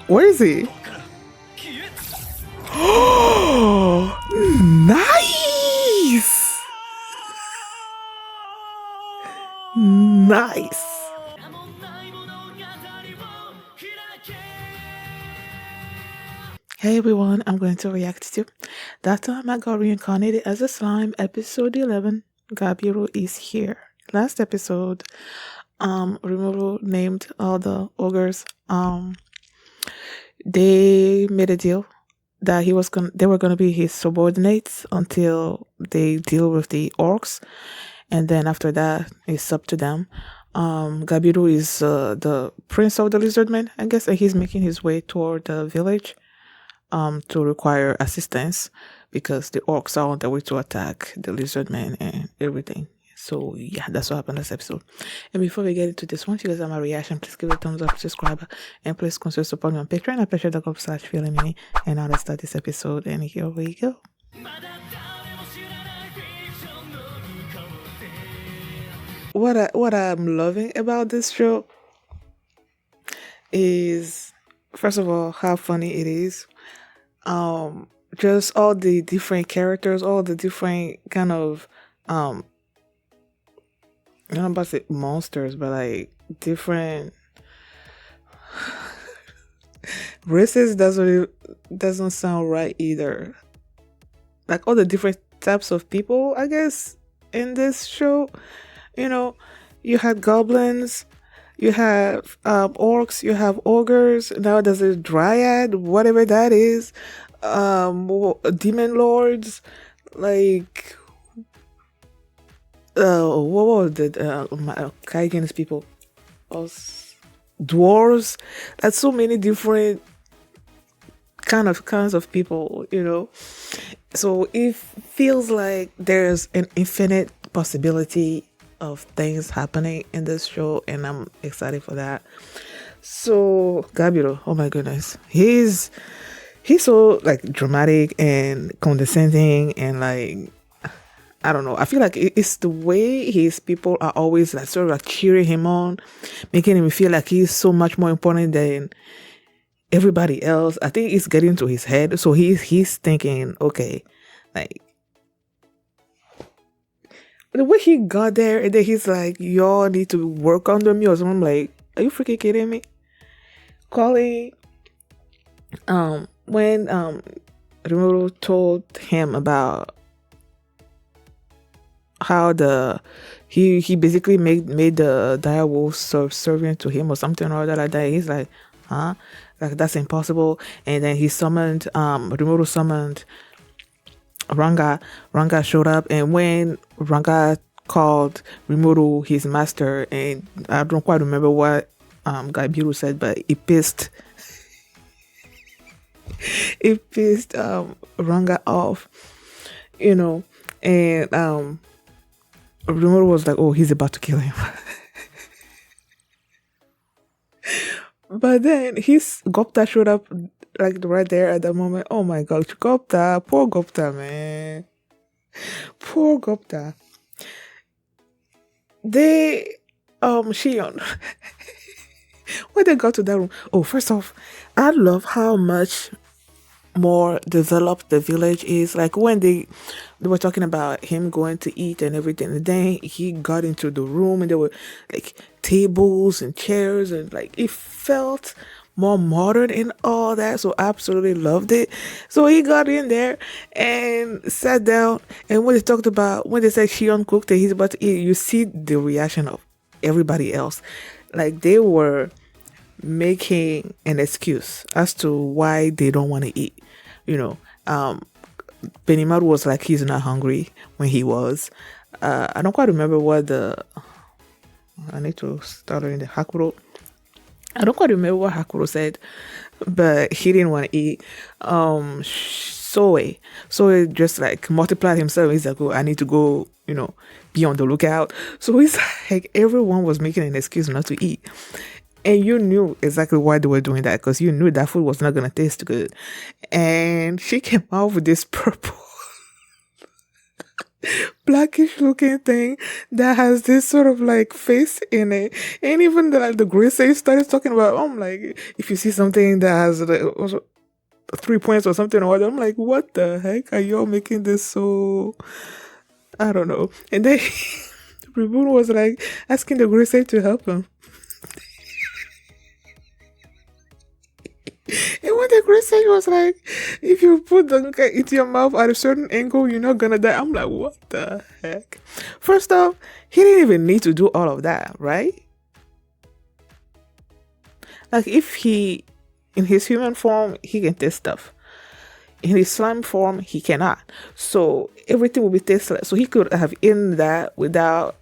Where is he? Nice! Nice! Hey everyone, I'm going to react to That Time I Got Reincarnated as a Slime, episode 11. Gabiru is here. Last episode, Rimuru named all the ogres. They made a deal that they were gonna be his subordinates until they deal with the orcs, and then after that, it's up to them. Gabiru is the prince of the lizardmen, I guess, and he's making his way toward the village to require assistance because the orcs are on their way to attack the lizardmen and everything. So yeah, that's what happened last episode. And before we get into this, once you guys have my reaction, please give it a thumbs up, subscribe, and please consider supporting me on Patreon at patreon.com/feelingmini. And now let's start this episode, and here we go. What I'm loving about this show is, first of all, how funny it is. Just all the different characters, all the different kind of I'm not about to say monsters, but like different races doesn't sound right either. Like all the different types of people, I guess, in this show. You know, you had goblins, you have orcs, you have ogres. Now there's a dryad, whatever that is. Demon lords, like what was it? Kaigen's people, us dwarves. That's so many different kinds of people, you know. So it feels like there's an infinite possibility of things happening in this show, and I'm excited for that. So Gabiru, oh my goodness, he's so like dramatic and condescending, and like, I don't know. I feel like it's the way his people are always like sort of like cheering him on, making him feel like he's so much more important than everybody else. I think it's getting to his head. So he's thinking, okay, like the way he got there, and then he's like, y'all need to work under me or something. I'm like, are you freaking kidding me? Calling when Rimuru told him about how he basically made the dire wolf servant to him or something or other like that. He's like, huh? Like, that's impossible. And then he summoned Rimuru summoned Ranga. Ranga showed up, and when Ranga called Rimuru his master, and I don't quite remember what Gabiru said, but it pissed Ranga off, you know. And Rimuru was like, oh, he's about to kill him. But then Gupta showed up like right there at that moment. Oh my god, Gupta, poor Gupta, man. Poor Gupta. They Shion. When they got to that room, oh, first off, I love how much more developed the village is. Like when they were talking about him going to eat and everything, and then he got into the room and there were like tables and chairs, and like it felt more modern and all that. So I absolutely loved it. So he got in there and sat down, and when they said Shion cooked and he's about to eat, you see the reaction of everybody else. Like they were making an excuse as to why they don't want to eat. You know, Benimaru was like he's not hungry when he was. I don't quite remember what I need to start in the Hakuro. I don't quite remember what Hakuro said, but he didn't want to eat. Soe just like multiplied himself. He's like, oh, I need to go, you know, be on the lookout. So it's like everyone was making an excuse not to eat. And you knew exactly why they were doing that, because you knew that food was not going to taste good. And she came out with this purple blackish looking thing that has this sort of like face in it. And even the gray sage started talking about, I'm like, if you see something that has also 3 points or something or other, I'm like, what the heck are y'all making this so, I don't know. And then Ribun was like asking the gray sage to help him. And when the great sage was like, if you put the guy into your mouth at a certain angle, you're not gonna die. I'm like, what the heck? First off, he didn't even need to do all of that, right? Like, if he, in his human form, he can taste stuff. In his slime form, he cannot. So everything will be tasteless. So he could have eaten that without,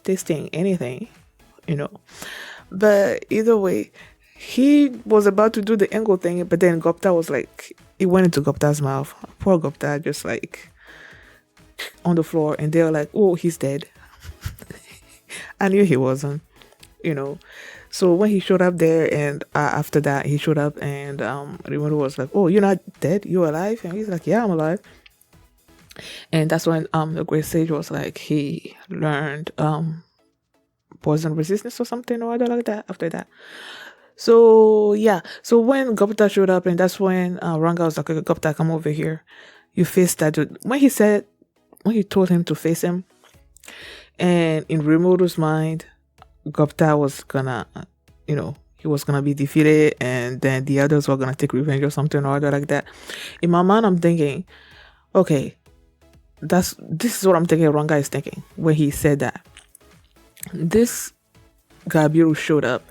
tasting anything, you know. But either way, he was about to do the angle thing, but then Gupta was like, it went into Gupta's mouth. Poor Gupta, just like on the floor, and they were like, oh, he's dead. I knew he wasn't, you know. So when he showed up there, and after that, he showed up, and Rimuru was like, oh, you're not dead? You're alive? And he's like, yeah, I'm alive. And that's when the Great Sage was like, he learned poison resistance or something or other like that after that. So yeah, so when Gupta showed up, and that's when Ranga was like, okay, Gupta, come over here. You face that dude. When he told him to face him, and in Rimuru's mind, Gupta was gonna, he was gonna be defeated, and then the others were gonna take revenge or something or other like that. In my mind, I'm thinking, okay, this is what I'm thinking Ranga is thinking when he said that. This Gabiru showed up,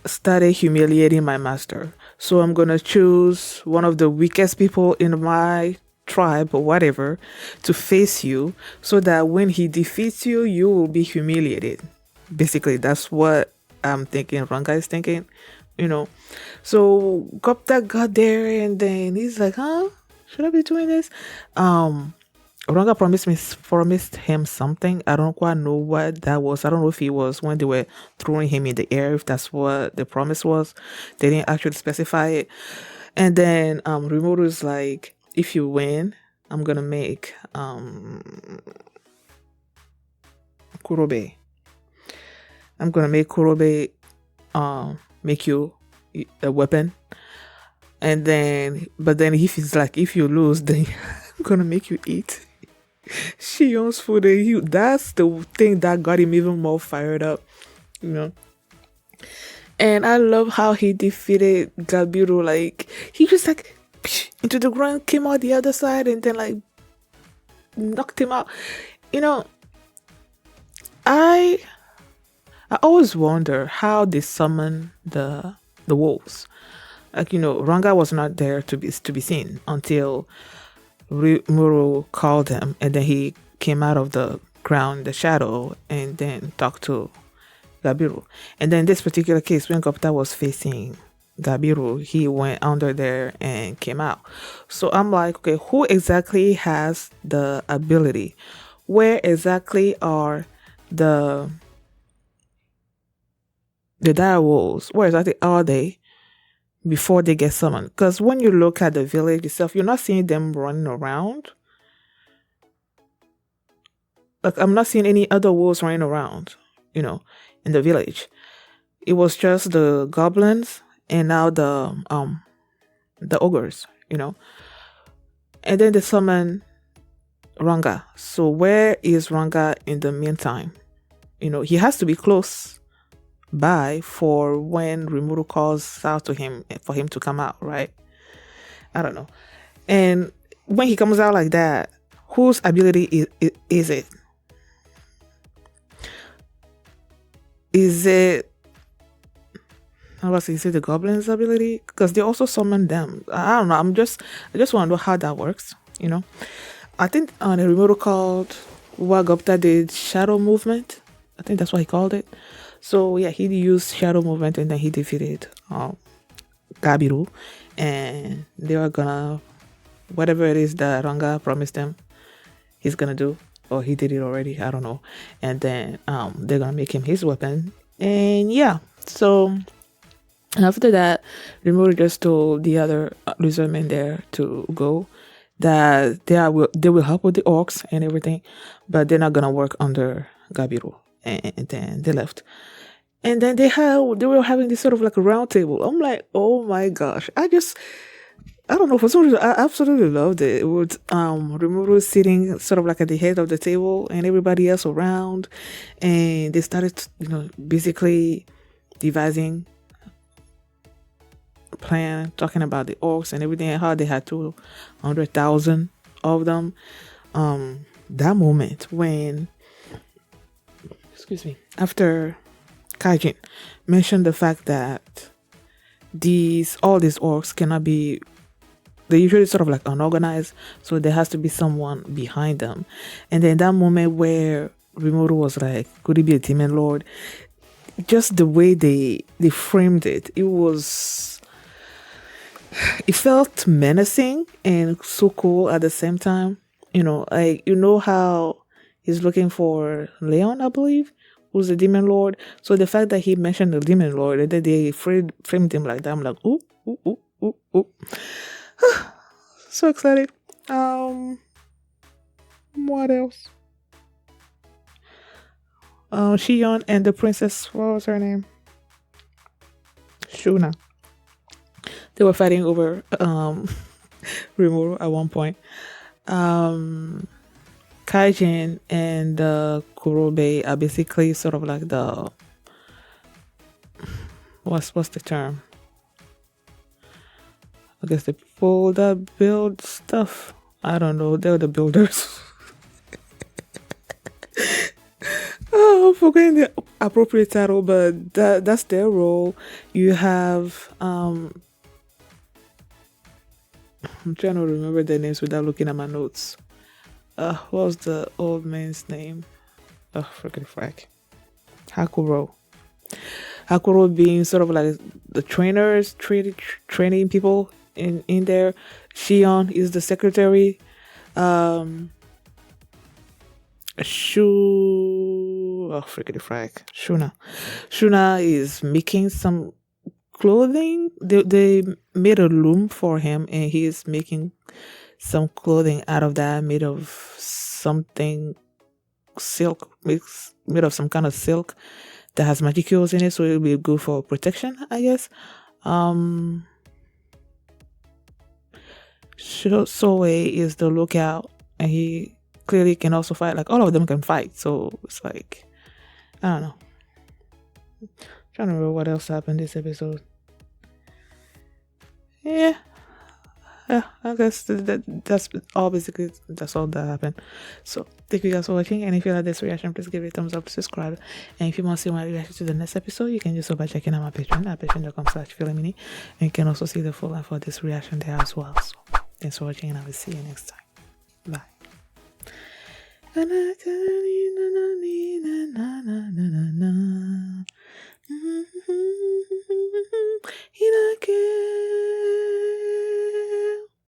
started humiliating my master. So I'm gonna choose one of the weakest people in my tribe or whatever to face you, so that when he defeats you, you will be humiliated. Basically, that's what I'm thinking Ranga is thinking, So Gupta got there, and then he's like, huh? Should I be doing this? Ranga promised him something. I don't quite know what that was. I don't know if it was when they were throwing him in the air, if that's what the promise was. They didn't actually specify it. And then Rimuru like, if you win, I'm gonna make Kurobe. I'm gonna make Kurobe make you a weapon. And then, but then if you lose, then I'm gonna make you eat Shion's food. And that's the thing that got him even more fired up, And I love how he defeated Gabiru. Like, he just like into the ground, came out the other side, and then like knocked him out. I always wonder how they summon the wolves. Like, Ranga was not there to be seen until Muro called him, and then he came out of the ground, the shadow, and then talked to Gabiru. And then in this particular case, when Gupta was facing Gabiru, he went under there and came out. So I'm like, okay, who exactly has the ability? Where exactly are the dire wolves? Where exactly are they before they get summoned? Because when you look at the village itself, you're not seeing them running around. Like, I'm not seeing any other wolves running around, in the village. It was just the goblins and now the ogres, And then they summon Ranga. So where is Ranga in the meantime? He has to be close by for when Rimuru calls out to him for him to come out, right? I don't know. And when he comes out like that, whose ability is it? Is it the goblins' ability? Because they also summon them. I don't know. I just want to know how that works. I think on the Rimuru called what Gupta did shadow movement. I think that's what he called it. So yeah, he used shadow movement, and then he defeated Gabiru, and they were gonna, whatever it is that Ranga promised them, he's gonna do, or he did it already, I don't know. And then they're gonna make him his weapon, and yeah. So after that, Rimuru just told the other lizardmen there to go. that they will help with the orcs and everything, but they're not gonna work under Gabiru. And then they left. And then they were having this sort of like a round table. I'm like, oh my gosh. I don't know, for some reason I absolutely loved it. It was Rimuru sitting sort of like at the head of the table and everybody else around, and they started, basically devising a plan, talking about the orcs and everything, and how they had 200,000 of them. That moment when, excuse me, after Kaijin mentioned the fact that all these orcs cannot be, they're usually sort of like unorganized, so there has to be someone behind them. And then that moment where Rimuru was like, could he be a demon lord? Just the way they framed it, it felt menacing and so cool at the same time. How he's looking for Leon, I believe, who's the demon lord. So the fact that he mentioned the demon lord and then they framed him like that, I'm like, ooh, ooh, ooh, ooh, ooh. So excited. What else? Shion and the princess, what was her name? Shuna. They were fighting over Rimuru at one point. Kaijin and Kurobe are basically sort of like the, what's the term? I guess the people that build stuff. I don't know. They're the builders. I'm forgetting the appropriate title, but that's their role. You have I'm trying to remember their names without looking at my notes. What was the old man's name? Freaking frack. Hakuro being sort of like the trainers, training people in there. Shion is the secretary. Shuna is making some clothing. They made a loom for him, and he is making some clothing out of that, made of something silk, made of some kind of silk that has magicals in it, so it'll be good for protection, I guess. Soe is the lookout, and he clearly can also fight. Like, all of them can fight, so it's like, I don't know. I'm trying to remember what else happened this episode. Yeah, I guess that's all. Basically, that's all that happened. So thank you guys for watching, and if you like this reaction, please give it a thumbs up, subscribe, and if you want to see my reaction to the next episode, you can do so by checking out my Patreon at patreon.com/feelimini, and you can also see the full length of this reaction there as well. So thanks for watching, and I will see you next time. Bye.